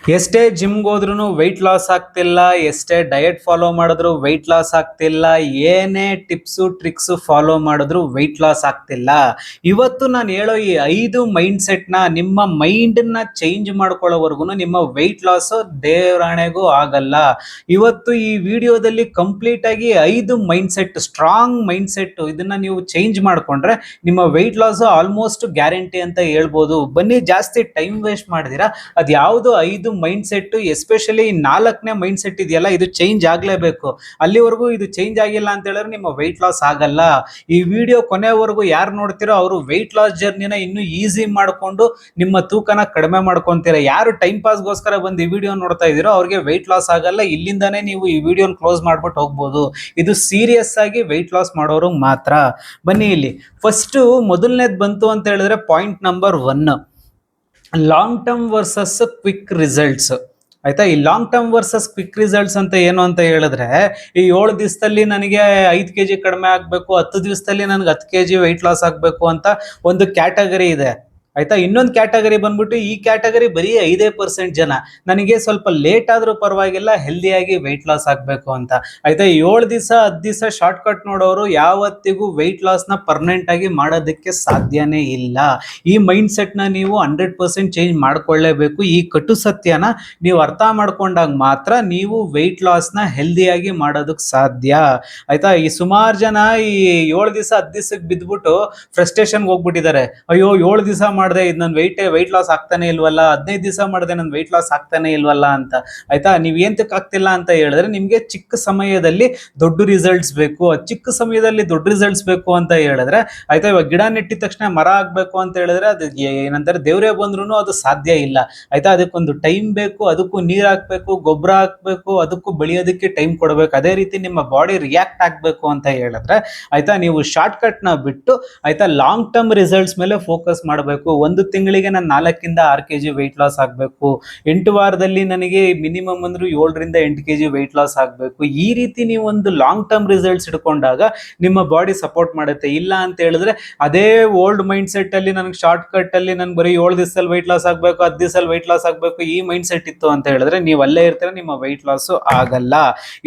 ಎಷ್ಟೇ ಜಿಮ್ಗೆ ಹೋದ್ರೂ weight loss ಆಗ್ತಿಲ್ಲ, ಎಷ್ಟೇ ಡಯಟ್ ಫಾಲೋ ಮಾಡಿದ್ರು ವೆಯ್ಟ್ ಲಾಸ್ ಆಗ್ತಿಲ್ಲ, ಏನೇ ಟಿಪ್ಸು ಟ್ರಿಕ್ಸು ಫಾಲೋ ಮಾಡಿದ್ರು ವೆಯ್ಟ್ ಲಾಸ್ ಆಗ್ತಿಲ್ಲ. ಇವತ್ತು ನಾನು ಹೇಳೋ ಈ 5 ಮೈಂಡ್ ಸೆಟ್ನ ನಿಮ್ಮ ಮೈಂಡನ್ನ ಚೇಂಜ್ ಮಾಡ್ಕೊಳ್ಳೋವರೆಗೂ ನಿಮ್ಮ ವೆಯ್ಟ್ ಲಾಸ್ ದೇವರಾಣೆಗೂ ಆಗಲ್ಲ. ಇವತ್ತು ಈ ವಿಡಿಯೋದಲ್ಲಿ ಕಂಪ್ಲೀಟ್ ಆಗಿ 5 mind set, strong mind set, ಇದನ್ನ ನೀವು ಚೇಂಜ್ ಮಾಡ್ಕೊಂಡ್ರೆ ನಿಮ್ಮ ವೆಯ್ಟ್ ಲಾಸ್ ಆಲ್ಮೋಸ್ಟ್ ಗ್ಯಾರಂಟಿ ಅಂತ ಹೇಳ್ಬೋದು. ಬನ್ನಿ, ಜಾಸ್ತಿ ಟೈಮ್ ವೇಸ್ಟ್ ಮಾಡಿದಿರಾ ಅದು ಯಾವುದು 5 ಮೈಂಡ್ ಸೆಟ್, ಎಸ್ಪೆಷಲಿ 4ನೇ ಮೈಂಡ್ ಸೆಟ್ ಇದೆಯಲ್ಲ, ಇದು ಚೇಂಜ್ ಆಗಲೇಬೇಕು. ಅಲ್ಲಿವರೆಗೂ ಇದು ಚೇಂಜ್ ಆಗಿಲ್ಲ ಅಂತ ಹೇಳಿದ್ರೆ ನಿಮ್ಮ ವೆಯ್ಟ್ ಲಾಸ್ ಆಗಲ್ಲ. ಈ ವಿಡಿಯೋ ಕೊನೆವರೆಗೂ ಯಾರು ನೋಡ್ತಿರೋ ಅವರು ವೆಯ್ಟ್ ಲಾಸ್ ಜರ್ನಿನ ಇನ್ನೂ ಈಸಿ ಮಾಡಿಕೊಂಡು ನಿಮ್ಮ ತೂಕನ ಕಡಿಮೆ ಮಾಡ್ಕೊಂತೀರ. ಯಾರು ಟೈಮ್ ಪಾಸ್ಗೋಸ್ಕರ ಬಂದು ಈ ವಿಡಿಯೋ ನೋಡ್ತಾ ಇದ್ದೀರೋ ಅವ್ರಿಗೆ ವೆಯ್ಟ್ ಲಾಸ್ ಆಗಲ್ಲ. ಇಲ್ಲಿಂದಾನೇ ನೀವು ಈ ವಿಡಿಯೋನ ಕ್ಲೋಸ್ ಮಾಡ್ಬಿಟ್ಟು ಹೋಗ್ಬೋದು. ಇದು ಸೀರಿಯಸ್ ಆಗಿ ವೆಯ್ಟ್ ಲಾಸ್ ಮಾಡೋರು ಮಾತ್ರ. ಬನ್ನಿ, ಇಲ್ಲಿ ಫಸ್ಟ್ ಮೊದಲನೇದು ಬಂತು ಅಂತ ಹೇಳಿದ್ರೆ point number 1, long term versus quick results. ಆಯ್ತಾ, ಈ long term versus quick results ಅಂತ ಏನು ಅಂತ ಹೇಳಿದ್ರೆ, ಈ 7 ದಿವಸದಲ್ಲಿ ನನಗೆ 5 kg ಕಡಿಮೆ ಆಗಬೇಕು, 10 ದಿವಸದಲ್ಲಿ ನನಗೆ 10 kg ವೆಯ್ಟ್ ಲಾಸ್ ಆಗಬೇಕು ಅಂತ ಒಂದು ಕ್ಯಾಟಗರಿ ಇದೆ. ಆಯ್ತಾ, ಇನ್ನೊಂದು ಕ್ಯಾಟಗರಿ ಬಂದ್ಬಿಟ್ಟು, ಈ ಕ್ಯಾಟಗರಿ ಬರೀ 5% ಜನ ನನಗೆ ಸ್ವಲ್ಪ ಲೇಟ್ ಆದ್ರೂ ಪರವಾಗಿಲ್ಲ ಹೆಲ್ದಿಯಾಗಿ ವೆಯ್ಟ್ ಲಾಸ್ ಆಗಬೇಕು ಅಂತ. ಆಯ್ತಾ, 7 ದಿವಸ 10 ದಿವಸ ಶಾರ್ಟ್ ಕಟ್ ನೋಡೋರು ಯಾವತ್ತಿಗೂ ವೆಯ್ಟ್ ಲಾಸ್ನ ಪರ್ಮನೆಂಟ್ ಆಗಿ ಮಾಡೋದಕ್ಕೆ ಸಾಧ್ಯನೇ ಇಲ್ಲ. ಈ ಮೈಂಡ್ ಸೆಟ್ನ ನೀವು 100% ಚೇಂಜ್ ಮಾಡ್ಕೊಳ್ಳೇಬೇಕು. ಈ ಕಟು ಸತ್ಯನ ನೀವು ಅರ್ಥ ಮಾಡ್ಕೊಂಡಾಗ ಮಾತ್ರ ನೀವು ವೆಯ್ಟ್ ಲಾಸ್ನ ಹೆಲ್ದಿಯಾಗಿ ಮಾಡೋದಕ್ಕೆ ಸಾಧ್ಯ. ಆಯ್ತಾ, ಈ ಸುಮಾರು ಜನ ಈ 7 ದಿವಸ 10 ದಿವಸಕ್ಕೆ ಬಿದ್ದುಬಿಟ್ಟು ಫ್ರಸ್ಟ್ರೇಷನ್ಗೆ ಹೋಗ್ಬಿಟ್ಟಿದ್ದಾರೆ. ಅಯ್ಯೋ, 7 ದಿವಸ ಮಾಡಿದೆ, ಇದು ನನ್ನ ವೆಯ್ಟ್ ಲಾಸ್ ಆಗ್ತಾನೆ ಇಲ್ವಲ್ಲ, 15 ದಿವಸ ಮಾಡಿದೆ, ನನ್ನ ವೆಯ್ಟ್ ಲಾಸ್ ಆಗ್ತಾನೆ ಇಲ್ವಲ್ಲ ಅಂತ. ಆಯ್ತಾ, ನೀವು ಏಂತಕ್ಕೆ ಆಗ್ತಿಲ್ಲ ಅಂತ ಹೇಳಿದ್ರೆ ನಿಮಗೆ ಚಿಕ್ಕ ಸಮಯದಲ್ಲಿ ದೊಡ್ಡ ರಿಸಲ್ಟ್ಸ್ ಬೇಕು. ಚಿಕ್ಕ ಸಮಯದಲ್ಲಿ ದೊಡ್ಡ ರಿಸಲ್ಟ್ಸ್ ಬೇಕು ಅಂತ ಹೇಳಿದ್ರೆ, ಆಯ್ತಾ, ಇವಾಗ ಗಿಡ ನೆಟ್ಟಿದ ತಕ್ಷಣ ಮರ ಆಗ್ಬೇಕು ಅಂತ ಹೇಳಿದ್ರೆ ಅದು ಏನಂತಾರೆ, ದೇವರೇ ಬಂದ್ರೂ ಅದು ಸಾಧ್ಯ ಇಲ್ಲ. ಆಯ್ತಾ, ಅದಕ್ಕೊಂದು ಟೈಮ್ ಬೇಕು, ಅದಕ್ಕೂ ನೀರು ಹಾಕ್ಬೇಕು, ಗೊಬ್ಬರ ಹಾಕ್ಬೇಕು, ಅದಕ್ಕೂ ಬೆಳೆಯೋದಕ್ಕೆ ಟೈಮ್ ಕೊಡಬೇಕು. ಅದೇ ರೀತಿ ನಿಮ್ಮ ಬಾಡಿ ರಿಯಾಕ್ಟ್ ಆಗ್ಬೇಕು ಅಂತ ಹೇಳಿದ್ರೆ, ಆಯ್ತಾ, ನೀವು ಶಾರ್ಟ್ ಕಟ್ ನ ಬಿಟ್ಟು ಆಯ್ತಾ ಲಾಂಗ್ ಟರ್ಮ್ ರಿಸಲ್ಟ್ಸ್ ಮೇಲೆ ಫೋಕಸ್ ಮಾಡಬೇಕು. ಒಂದು ತಿಂಗಳಿಗೆ ನಾನು 4 ಇಂದ 6 kg ವೆಯ್ಟ್ ಲಾಸ್ ಆಗಬೇಕು, 8 ವಾರದಲ್ಲಿ ನನಗೆ ಮಿನಿಮಮ್ ಅಂದ್ರೂ 7 ರಿಂದ 8 kg ವೆಯ್ಟ್ ಲಾಸ್ ಆಗಬೇಕು. ಈ ರೀತಿ ನೀವು ಒಂದು ಲಾಂಗ್ ಟರ್ಮ್ ರಿಸಲ್ಟ್ಸ್ ಇಟ್ಕೊಂಡಾಗ ನಿಮ್ಮ ಬಾಡಿ ಸಪೋರ್ಟ್ ಮಾಡುತ್ತೆ. ಇಲ್ಲ ಅಂತ ಹೇಳಿದ್ರೆ ಅದೇ ಓಲ್ಡ್ ಮೈಂಡ್ ಸೆಟ್ ಅಲ್ಲಿ ನನಗೆ ಶಾರ್ಟ್ ಕಟ್ ಅಲ್ಲಿ ನನ್ಗೆ ಬರೀ 7 ದಿವಸದಲ್ಲಿ ವೆಯ್ಟ್ ಲಾಸ್ ಆಗಬೇಕು, 10 ದಿವಸದಲ್ಲಿ ವೆಯ್ಟ್ ಲಾಸ್ ಆಗಬೇಕು, ಈ ಮೈಂಡ್ ಸೆಟ್ ಇತ್ತು ಅಂತ ಹೇಳಿದ್ರೆ ನೀವು ಅಲ್ಲೇ ಇರ್ತೀರ, ನಿಮ್ಮ ವೆಯ್ಟ್ ಲಾಸ್ ಆಗಲ್ಲ.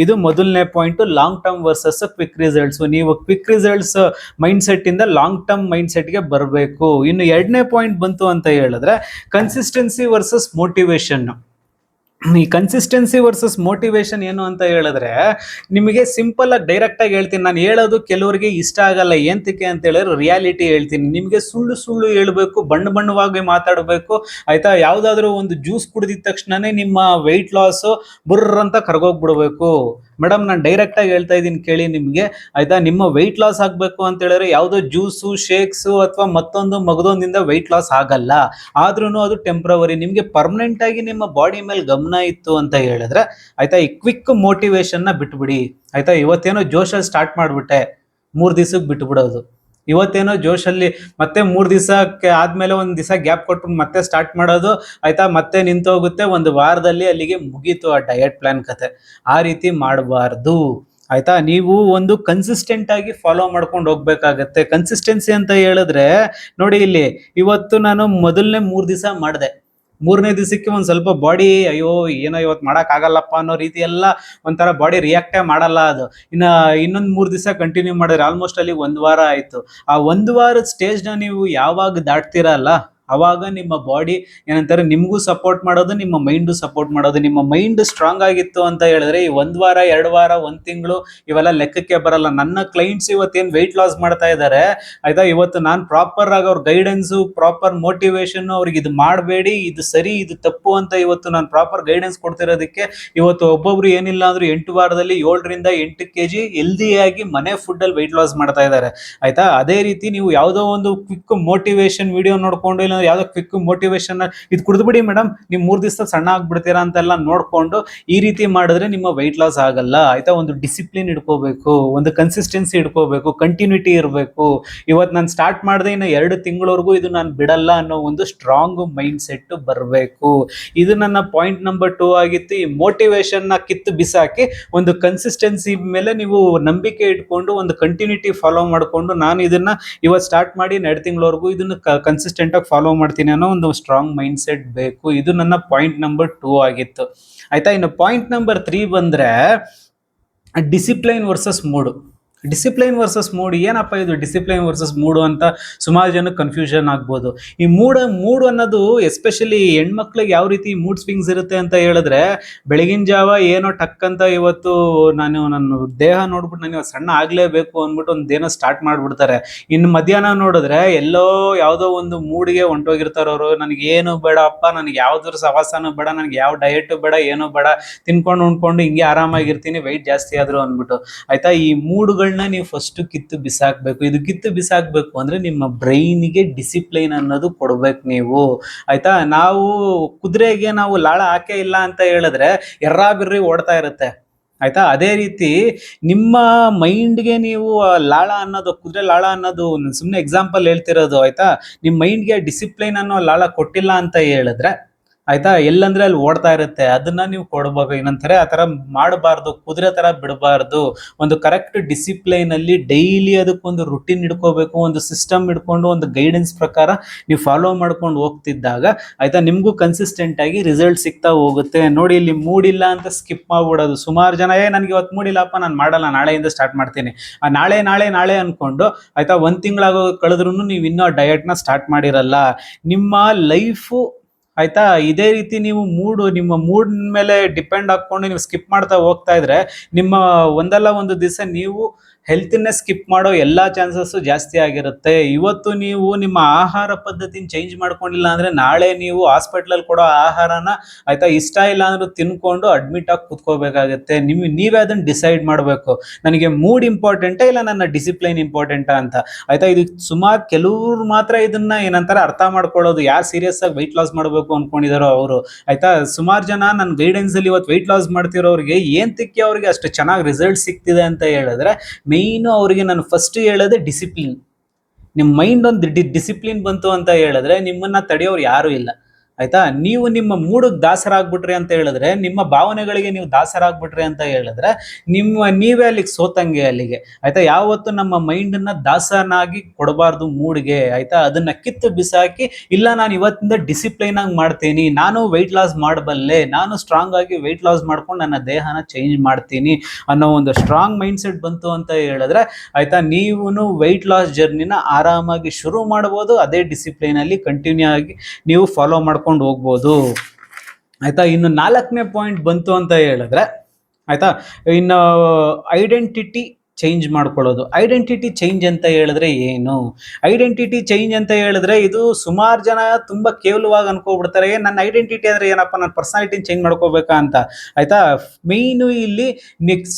ಇದು ಮೊದಲನೇ point, long term versus quick results. ನೀವು ಕ್ವಿಕ್ ರಿಸಲ್ಟ್ಸ್ ಮೈಂಡ್ ಸೆಟ್ ಇಂದ ಲಾಂಗ್ ಟರ್ಮ್ ಮೈಂಡ್ ಸೆಟ್ಗೆ ಬರಬೇಕು. ಇನ್ನು ಎರಡನೇ ಪಾಯಿಂಟ್ ಬಂತು ಅಂತ ಹೇಳಿದ್ರೆ ಕನ್ಸಿಸ್ಟೆನ್ಸಿ ವರ್ಸಸ್ ಮೋಟಿವೇಶನ್. ಈ ಕನ್ಸಿಸ್ಟೆನ್ಸಿ ವರ್ಸಸ್ ಮೋಟಿವೇಶನ್ ಏನು ಅಂತ ಹೇಳಿದ್ರೆ, ನಿಮಗೆ ಸಿಂಪಲ್ ಆಗಿ ಡೈರೆಕ್ಟ್ ಆಗಿ ಹೇಳ್ತೀನಿ. ನಾನು ಹೇಳೋದು ಕೆಲವರಿಗೆ ಇಷ್ಟ ಆಗಲ್ಲ. ಏಂತಕ್ಕೆ ಅಂತ ಹೇಳಿದ್ರೆ ರಿಯಾಲಿಟಿ ಹೇಳ್ತೀನಿ. ನಿಮಗೆ ಸುಳ್ಳು ಸುಳ್ಳು ಹೇಳ್ಬೇಕು, ಬಣ್ಣವಾಗಿ ಮಾತಾಡಬೇಕು. ಆಯ್ತಾ, ಯಾವುದಾದ್ರೂ ಒಂದು ಜ್ಯೂಸ್ ಕುಡಿದಿದ ತಕ್ಷಣನೇ ನಿಮ್ಮ ವೆಯ್ಟ್ ಲಾಸ್ ಬುರ್ರ ಅಂತ ಕರ್ಗೋಗ್ಬಿಡ್ಬೇಕು. ಮೇಡಮ್, ನಾನು ಡೈರೆಕ್ಟ್ ಆಗಿ ಹೇಳ್ತಾ ಇದ್ದೀನಿ ಕೇಳಿ ನಿಮಗೆ. ಆಯ್ತಾ, ನಿಮ್ಮ ವೆಯ್ಟ್ ಲಾಸ್ ಆಗಬೇಕು ಅಂತ ಹೇಳಿದ್ರೆ ಯಾವುದೋ ಜ್ಯೂಸು, ಶೇಕ್ಸು ಅಥವಾ ಮತ್ತೊಂದು ಮಗದೊಂದಿಂದ ವೆಯ್ಟ್ ಲಾಸ್ ಆಗಲ್ಲ. ಆದ್ರೂ ಅದು ಟೆಂಪ್ರವರಿ. ನಿಮಗೆ ಪರ್ಮನೆಂಟ್ ಆಗಿ ನಿಮ್ಮ ಬಾಡಿ ಮೇಲೆ ಗಮನ ಇತ್ತು ಅಂತ ಹೇಳಿದ್ರೆ ಆಯ್ತಾ, ಈ ಕ್ವಿಕ್ ಮೋಟಿವೇಶನ್ ನ ಬಿಟ್ಬಿಡಿ. ಆಯ್ತಾ, ಇವತ್ತೇನೋ ಜೋಶಲ್ಲಿ ಸ್ಟಾರ್ಟ್ ಮಾಡ್ಬಿಟ್ಟೆ, 3 ದಿವಸಕ್ಕೆ ಬಿಟ್ಬಿಡೋದು. ಇವತ್ತೇನೋ ಜೋಶಲ್ಲಿ ಮತ್ತೆ 3 ದಿವಸಕ್ಕೆ ಆದ್ಮೇಲೆ ಒಂದು ದಿವಸ ಗ್ಯಾಪ್ ಕೊಟ್ಟು ಮತ್ತೆ ಸ್ಟಾರ್ಟ್ ಮಾಡೋದು. ಆಯ್ತಾ, ಮತ್ತೆ ನಿಂತೋಗುತ್ತೆ. ಒಂದು ವಾರದಲ್ಲಿ ಅಲ್ಲಿಗೆ ಮುಗೀತು ಆ ಡಯಟ್ ಪ್ಲಾನ್ ಕತೆ. ಆ ರೀತಿ ಮಾಡಬಾರ್ದು. ಆಯ್ತಾ, ನೀವು ಒಂದು ಕನ್ಸಿಸ್ಟೆಂಟ್ ಆಗಿ ಫಾಲೋ ಮಾಡ್ಕೊಂಡು ಹೋಗ್ಬೇಕಾಗತ್ತೆ. ಕನ್ಸಿಸ್ಟೆನ್ಸಿ ಅಂತ ಹೇಳಿದ್ರೆ ನೋಡಿ, ಇಲ್ಲಿ ಇವತ್ತು ನಾನು ಮೊದಲನೇ 3 ದಿವಸ ಮಾಡಿದೆ, 3ನೇ ದಿವಸಕ್ಕೆ ಒಂದು ಸ್ವಲ್ಪ ಬಾಡಿ ಅಯ್ಯೋ ಏನೋ ಇವತ್ತು ಮಾಡೋಕ್ಕಾಗಲ್ಲಪ್ಪ ಅನ್ನೋ ರೀತಿ ಎಲ್ಲ ಒಂಥರ ಬಾಡಿ ರಿಯಾಕ್ಟೇ ಮಾಡಲ್ಲ. ಅದು ಇನ್ನೊಂದು 3 ದಿವಸ ಕಂಟಿನ್ಯೂ ಮಾಡಿದ್ರೆ ಆಲ್ಮೋಸ್ಟ್ ಅಲ್ಲಿ 1 ವಾರ ಆಯ್ತು. ಆ 1 ವಾರದ ಸ್ಟೇಜ್ನ ನೀವು ಯಾವಾಗ ದಾಟ್ತೀರಲ್ಲ, ಅವಾಗ ನಿಮ್ಮ ಬಾಡಿ ಏನಂತಾರೆ, ನಿಮಗೂ ಸಪೋರ್ಟ್ ಮಾಡೋದು, ನಿಮ್ಮ ಮೈಂಡು ಸಪೋರ್ಟ್ ಮಾಡೋದು. ನಿಮ್ಮ ಮೈಂಡ್ ಸ್ಟ್ರಾಂಗ್ ಆಗಿತ್ತು ಅಂತ ಹೇಳಿದ್ರೆ ಈ 1 ವಾರ 2 ವಾರ 1 ತಿಂಗಳು ಇವೆಲ್ಲ ಲೆಕ್ಕಕ್ಕೆ ಬರಲ್ಲ. ನನ್ನ ಕ್ಲೈಂಟ್ಸ್ ಇವತ್ತೇನು ವೆಯ್ಟ್ ಲಾಸ್ ಮಾಡ್ತಾ ಇದ್ದಾರೆ, ಆಯ್ತಾ, ಇವತ್ತು ನಾನು ಪ್ರಾಪರ್ ಆಗಿ ಅವ್ರ ಗೈಡೆನ್ಸು, ಪ್ರಾಪರ್ ಮೋಟಿವೇಶನ್, ಅವ್ರಿಗೆ ಇದು ಮಾಡಬೇಡಿ, ಇದು ಸರಿ, ಇದು ತಪ್ಪು ಅಂತ ಇವತ್ತು ನಾನು ಪ್ರಾಪರ್ ಗೈಡೆನ್ಸ್ ಕೊಡ್ತಿರೋದಕ್ಕೆ ಇವತ್ತು ಒಬ್ಬೊಬ್ರು ಏನಿಲ್ಲ ಅಂದ್ರೂ 8 ವಾರದಲ್ಲಿ 7 ರಿಂದ 8 kg ಹೆಲ್ದಿಯಾಗಿ ಮನೆ ಫುಡ್ ಅಲ್ಲಿ ವೆಯ್ಟ್ ಲಾಸ್ ಮಾಡ್ತಾ ಇದ್ದಾರೆ. ಆಯ್ತಾ, ಅದೇ ರೀತಿ ನೀವು ಯಾವುದೋ ಒಂದು ಕ್ವಿಕ್ ಮೋಟಿವೇಶನ್ ವಿಡಿಯೋ ನೋಡ್ಕೊಂಡು, ಇಲ್ಲ ಯಾವ್ದೋ ಕ್ವಿಕ್ ಮೋಟಿವೇಶನ್ ಇದು ಕುಡಿದ್ಬಿಡಿ ಮೇಡಮ್ ನೀವು 3 ದಿವಸ ಸಣ್ಣ ಆಗ್ಬಿಡ್ತೀರಾ ಅಂತೆಲ್ಲ ನೋಡ್ಕೊಂಡು ಈ ರೀತಿ ಮಾಡಿದ್ರೆ ನಿಮ್ಮ ವೆಯ್ಟ್ ಲಾಸ್ ಆಗಲ್ಲ. ಆಯ್ತಾ, ಒಂದು ಡಿಸಿಪ್ಲಿನ್ ಇಟ್ಕೋಬೇಕು, ಒಂದು ಕನ್ಸಿಸ್ಟೆನ್ಸಿ ಇಟ್ಕೋಬೇಕು, ಕಂಟಿನ್ಯೂಟಿ ಇರಬೇಕು. ಇವತ್ತು ನಾನು ಸ್ಟಾರ್ಟ್ ಮಾಡಿದೆ, ಇನ್ನು 2 ತಿಂಗಳವರೆಗೂ ಇದು ನಾನು ಬಿಡಲ್ಲ ಅನ್ನೋ ಒಂದು ಸ್ಟ್ರಾಂಗ್ ಮೈಂಡ್ ಸೆಟ್ ಬರಬೇಕು. ಇದು ನನ್ನ ಪಾಯಿಂಟ್ ನಂಬರ್ 2 ಆಗಿತ್ತು. ಈ ಮೋಟಿವೇಶನ್ ನ ಕಿತ್ತು ಬಿಸಾಕಿ ಒಂದು ಕನ್ಸಿಸ್ಟೆನ್ಸಿ ಮೇಲೆ ನೀವು ನಂಬಿಕೆ ಇಟ್ಕೊಂಡು ಒಂದು ಕಂಟಿನ್ಯೂಟಿ ಫಾಲೋ ಮಾಡಿಕೊಂಡು, ನಾನು ಇದನ್ನ ಇವತ್ತು ಸ್ಟಾರ್ಟ್ ಮಾಡಿ 2 ತಿಂಗಳವರೆಗೂ ಇದನ್ನ ಕನ್ಸಿಸ್ಟೆಂಟ್ ಆಗಿ ಫಾಲೋ ಫಾಲೋ ಮಾಡ್ತೀನಿ ಅನ್ನೋ ಒಂದು ಸ್ಟ್ರಾಂಗ್ ಮೈಂಡ್ ಸೆಟ್ ಬೇಕು. ಇದು ನನ್ನ ಪಾಯಿಂಟ್ ನಂಬರ್ 2 ಆಗಿತ್ತು. ಆಯ್ತಾ, ಇನ್ನು ಪಾಯಿಂಟ್ ನಂಬರ್ 3 ಬಂದ್ರೆ ಡಿಸಿಪ್ಲೈನ್ ವರ್ಸಸ್ ಮೂಡು. ಡಿಸಿಪ್ಲೈನ್ ವರ್ಸಸ್ ಮೂಡ್, ಏನಪ್ಪ ಇದು ಡಿಸಿಪ್ಲೈನ್ ವರ್ಸಸ್ ಮೂಡು ಅಂತ ಸುಮಾರು ಜನಕ್ಕೆ ಕನ್ಫ್ಯೂಷನ್ ಆಗ್ಬೋದು. ಈ ಮೂಡು ಅನ್ನೋದು ಎಸ್ಪೆಷಲಿ ಹೆಣ್ಮಕ್ಳಿಗೆ ಯಾವ ರೀತಿ ಮೂಡ್ ಸ್ವಿಂಗ್ಸ್ ಇರುತ್ತೆ ಅಂತ ಹೇಳಿದ್ರೆ, ಬೆಳಗಿನ ಜಾವ ಏನೋ ಟಕ್ ಅಂತ ಇವತ್ತು ನನ್ನ ದೇಹ ನೋಡ್ಬಿಟ್ಟು ನನಗೆ ಸಣ್ಣ ಆಗ್ಲೇಬೇಕು ಅಂದ್ಬಿಟ್ಟು ಒಂದೇನೋ ಸ್ಟಾರ್ಟ್ ಮಾಡ್ಬಿಡ್ತಾರೆ. ಇನ್ನು ಮಧ್ಯಾಹ್ನ ನೋಡಿದ್ರೆ ಎಲ್ಲೋ ಯಾವುದೋ ಒಂದು ಮೂಡಿಗೆ ಹೊಂಟೋಗಿರ್ತಾರೆ ಅವರು. ನನಗೇನು ಬೇಡ ಅಪ್ಪ, ನನಗೆ ಯಾವ್ದ್ರ ಸವಾಸನೂ ಬೇಡ, ನನಗೆ ಯಾವ ಡಯಟು ಬೇಡ, ಏನೂ ಬೇಡ, ತಿನ್ಕೊಂಡು ಉಣ್ಕೊಂಡು ಹಿಂಗೆ ಆರಾಮಾಗಿರ್ತೀನಿ, ವೆಯ್ಟ್ ಜಾಸ್ತಿ ಆದ್ರು ಅಂದ್ಬಿಟ್ಟು. ಆಯ್ತಾ, ಈ ಮೂಡುಗಳನ್ನ ನೀವು ಫಸ್ಟ್ ಕಿತ್ತು ಬಿಸಾಕ್ಬೇಕು. ಇದು ಕಿತ್ತು ಬಿಸಾಕ್ಬೇಕು ಅಂದ್ರೆ ನಿಮ್ಮ ಬ್ರೈನ್ಗೆ ಡಿಸಿಪ್ಲೈನ್ ಅನ್ನೋದು ಕೊಡ್ಬೇಕು ನೀವು. ಆಯ್ತಾ, ನಾವು ಕುದುರೆಗೆ ನಾವು ಲಾಳ ಹಾಕೇ ಇಲ್ಲ ಅಂತ ಹೇಳಿದ್ರೆ ಎರ್ರಾ ಬಿರ್ರಿ ಓಡ್ತಾ ಇರುತ್ತೆ. ಆಯ್ತಾ, ಅದೇ ರೀತಿ ನಿಮ್ಮ ಮೈಂಡ್ಗೆ ನೀವು ಲಾಳ ಅನ್ನೋದು, ಕುದುರೆ ಲಾಳ ಅನ್ನೋದು ಸುಮ್ಮನೆ ಎಕ್ಸಾಂಪಲ್ ಹೇಳ್ತಿರೋದು. ಆಯ್ತಾ, ನಿಮ್ಮ ಮೈಂಡ್ಗೆ ಡಿಸಿಪ್ಲೈನ್ ಅನ್ನೋ ಲಾಳ ಕೊಟ್ಟಿಲ್ಲ ಅಂತ ಹೇಳಿದ್ರೆ, ಆಯ್ತಾ, ಎಲ್ಲಂದ್ರೆ ಅಲ್ಲಿ ಓಡ್ತಾ ಇರುತ್ತೆ. ಅದನ್ನ ನೀವು ಕೊಡ್ಬೇಕು. ಏನಂತಾರೆ, ಆ ತರ ಮಾಡಬಾರ್ದು, ಕುದುರೆ ತರ ಬಿಡಬಾರ್ದು. ಒಂದು ಕರೆಕ್ಟ್ ಡಿಸಿಪ್ಲೈನ್ ಅಲ್ಲಿ ಡೈಲಿ ಅದಕ್ಕೊಂದು ರುಟೀನ್ ಇಟ್ಕೋಬೇಕು. ಒಂದು ಸಿಸ್ಟಮ್ ಇಟ್ಕೊಂಡು ಒಂದು ಗೈಡೆನ್ಸ್ ಪ್ರಕಾರ ನೀವು ಫಾಲೋ ಮಾಡ್ಕೊಂಡು ಹೋಗ್ತಿದ್ದಾಗ, ಆಯ್ತಾ, ನಿಮ್ಗೂ ಕನ್ಸಿಸ್ಟೆಂಟ್ ಆಗಿ ರಿಸಲ್ಟ್ ಸಿಗ್ತಾ ಹೋಗುತ್ತೆ. ನೋಡಿ, ಇಲ್ಲಿ ಮೂಡಿಲ್ಲ ಅಂತ ಸ್ಕಿಪ್ ಮಾಡ್ಬಿಡೋದು. ಸುಮಾರು ಜನ ನನಗೆ ಇವತ್ತು ಮೂಡಿಲ್ಲಪ್ಪ, ನಾನು ಮಾಡಲ್ಲ, ನಾಳೆಯಿಂದ ಸ್ಟಾರ್ಟ್ ಮಾಡ್ತೀನಿ, ಆ ನಾಳೆ ನಾಳೆ ನಾಳೆ ಅನ್ಕೊಂಡು, ಆಯ್ತಾ, ಒಂದ್ ತಿಂಗಳಾಗೋ ಕಳೆದ್ರೂ ನೀವು ಇನ್ನೂ ಡಯಟ್ನ ಸ್ಟಾರ್ಟ್ ಮಾಡಿರಲ್ಲ. ನಿಮ್ಮ ಲೈಫು, ಆಯ್ತಾ, ಇದೇ ರೀತಿ ನೀವು ನಿಮ್ಮ ಮೂಡ್ ಮೇಲೆ ಡಿಪೆಂಡ್ ಹಾಕೊಂಡು ನೀವು ಸ್ಕಿಪ್ ಮಾಡ್ತಾ ಹೋಗ್ತಾ ಇದ್ರೆ, ನಿಮ್ಮ ಒಂದಲ್ಲ ಒಂದು ದಿವಸ ನೀವು ಹೆಲ್ತನ್ನೇ ಸ್ಕಿಪ್ ಮಾಡೋ ಎಲ್ಲ ಚಾನ್ಸಸ್ಸು ಜಾಸ್ತಿ ಆಗಿರುತ್ತೆ. ಇವತ್ತು ನೀವು ನಿಮ್ಮ ಆಹಾರ ಪದ್ಧತಿನ ಚೇಂಜ್ ಮಾಡ್ಕೊಂಡಿಲ್ಲ ಅಂದ್ರೆ, ನಾಳೆ ನೀವು ಹಾಸ್ಪಿಟ್ಲಲ್ಲಿ ಕೊಡೋ ಆಹಾರನ, ಆಯ್ತಾ, ಇಷ್ಟ ಇಲ್ಲ ಅಂದ್ರೂ ತಿನ್ಕೊಂಡು ಅಡ್ಮಿಟ್ ಆಗಿ ಕುತ್ಕೋಬೇಕಾಗುತ್ತೆ. ನೀವೇ ಅದನ್ನ ಡಿಸೈಡ್ ಮಾಡಬೇಕು, ನನಗೆ ಮೂಡ್ ಇಂಪಾರ್ಟೆಂಟಾ ಇಲ್ಲ ನನ್ನ ಡಿಸಿಪ್ಲೈನ್ ಇಂಪಾರ್ಟೆಂಟಾ ಅಂತ. ಆಯ್ತಾ, ಇದು ಸುಮಾರು ಕೆಲವ್ರು ಮಾತ್ರ ಇದನ್ನ ಏನಂತಾರೆ ಅರ್ಥ ಮಾಡ್ಕೊಳ್ಳೋದು. ಯಾರು ಸೀರಿಯಸ್ ಆಗಿ ವೆಯ್ಟ್ ಲಾಸ್ ಮಾಡಬೇಕು ಅನ್ಕೊಂಡಿದಾರೋ ಅವರು. ಆಯ್ತಾ, ಸುಮಾರು ಜನ ನನ್ನ ಗೈಡೆನ್ಸ್ ಅಲ್ಲಿ ಇವತ್ತು ವೆಯ್ಟ್ ಲಾಸ್ ಮಾಡ್ತಿರೋರಿಗೆ ಏನ್ ತಿಕ್ಕಿ ಅವ್ರಿಗೆ ಅಷ್ಟು ಚೆನ್ನಾಗಿ ರಿಸಲ್ಟ್ ಸಿಗ್ತಿದೆ ಅಂತ ಹೇಳಿದ್ರೆ, ಮೇಯ್ನು ಅವರಿಗೆ ನಾನು ಫಸ್ಟ್ ಹೇಳೋದೇ ಡಿಸಿಪ್ಲಿನ್. ನಿಮ್ಮ ಮೈಂಡ್ ಒಂದು ಡಿಸಿಪ್ಲಿನ್ ಬಂತು ಅಂತ ಹೇಳಿದ್ರೆ ನಿಮ್ಮನ್ನ ತಡೆಯೋರು ಯಾರು ಇಲ್ಲ. ಆಯ್ತಾ, ನೀವು ನಿಮ್ಮ ಮೂಡಿಗೆ ದಾಸರಾಗ್ಬಿಟ್ರಿ ಅಂತ ಹೇಳಿದ್ರೆ, ನಿಮ್ಮ ಭಾವನೆಗಳಿಗೆ ನೀವು ದಾಸರಾಗ್ಬಿಟ್ರಿ ಅಂತ ಹೇಳಿದ್ರೆ, ನೀವೇ ಅಲ್ಲಿಗೆ ಸೋತಂಗೆ ಅಲ್ಲಿಗೆ. ಆಯ್ತಾ, ಯಾವತ್ತು ನಮ್ಮ ಮೈಂಡನ್ನ ದಾಸನಾಗಿ ಕೊಡಬಾರ್ದು ಮೂಡ್ಗೆ. ಆಯ್ತಾ, ಅದನ್ನ ಕಿತ್ತು ಬಿಸಾಕಿ, ಇಲ್ಲ ನಾನು ಇವತ್ತಿಂದ ಡಿಸಿಪ್ಲೈನ್ ಆಗಿ ಮಾಡ್ತೀನಿ, ನಾನು ವೆಯ್ಟ್ ಲಾಸ್ ಮಾಡಬಲ್ಲೆ, ನಾನು ಸ್ಟ್ರಾಂಗ್ ಆಗಿ ವೆಯ್ಟ್ ಲಾಸ್ ಮಾಡ್ಕೊಂಡು ನನ್ನ ದೇಹನ ಚೇಂಜ್ ಮಾಡ್ತೀನಿ ಅನ್ನೋ ಒಂದು ಸ್ಟ್ರಾಂಗ್ ಮೈಂಡ್ ಸೆಟ್ ಬಂತು ಅಂತ ಹೇಳಿದ್ರೆ, ಆಯ್ತಾ, ನೀವು ವೆಯ್ಟ್ ಲಾಸ್ ಜರ್ನಿನ ಆರಾಮಾಗಿ ಶುರು ಮಾಡ್ಬೋದು. ಅದೇ ಡಿಸಿಪ್ಲೈನ್ ಅಲ್ಲಿ ಕಂಟಿನ್ಯೂ ಆಗಿ ನೀವು ಫಾಲೋ ಮಾಡ್ಕೊಂಡು ಹೋಗ್ಬೋದು. ಆಯ್ತಾ, ಇನ್ನು 4ನೇ ಪಾಯಿಂಟ್ ಬಂತು ಅಂತ ಹೇಳಿದ್ರೆ, ಆಯ್ತಾ, ಇನ್ನು ಐಡೆಂಟಿಟಿ ಚೇಂಜ್ ಮಾಡ್ಕೊಳ್ಳೋದು. ಐಡೆಂಟಿಟಿ ಚೇಂಜ್ ಅಂತ ಹೇಳಿದ್ರೆ ಏನು? ಐಡೆಂಟಿಟಿ ಚೇಂಜ್ ಅಂತ ಹೇಳಿದ್ರೆ, ಇದು ಸುಮಾರು ಜನ ತುಂಬಾ ಕೇವಲವಾಗಿ ಅನ್ಕೋಬಿಡ್ತಾರೆ, ನನ್ನ ಐಡೆಂಟಿಟಿ ಅಂದ್ರೆ ಏನಪ್ಪ, ನನ್ನ ಪರ್ಸನಾಲಿಟಿನ ಚೇಂಜ್ ಮಾಡ್ಕೋಬೇಕಾ ಅಂತ. ಆಯ್ತಾ, ಮೇಯ್ನು ಇಲ್ಲಿ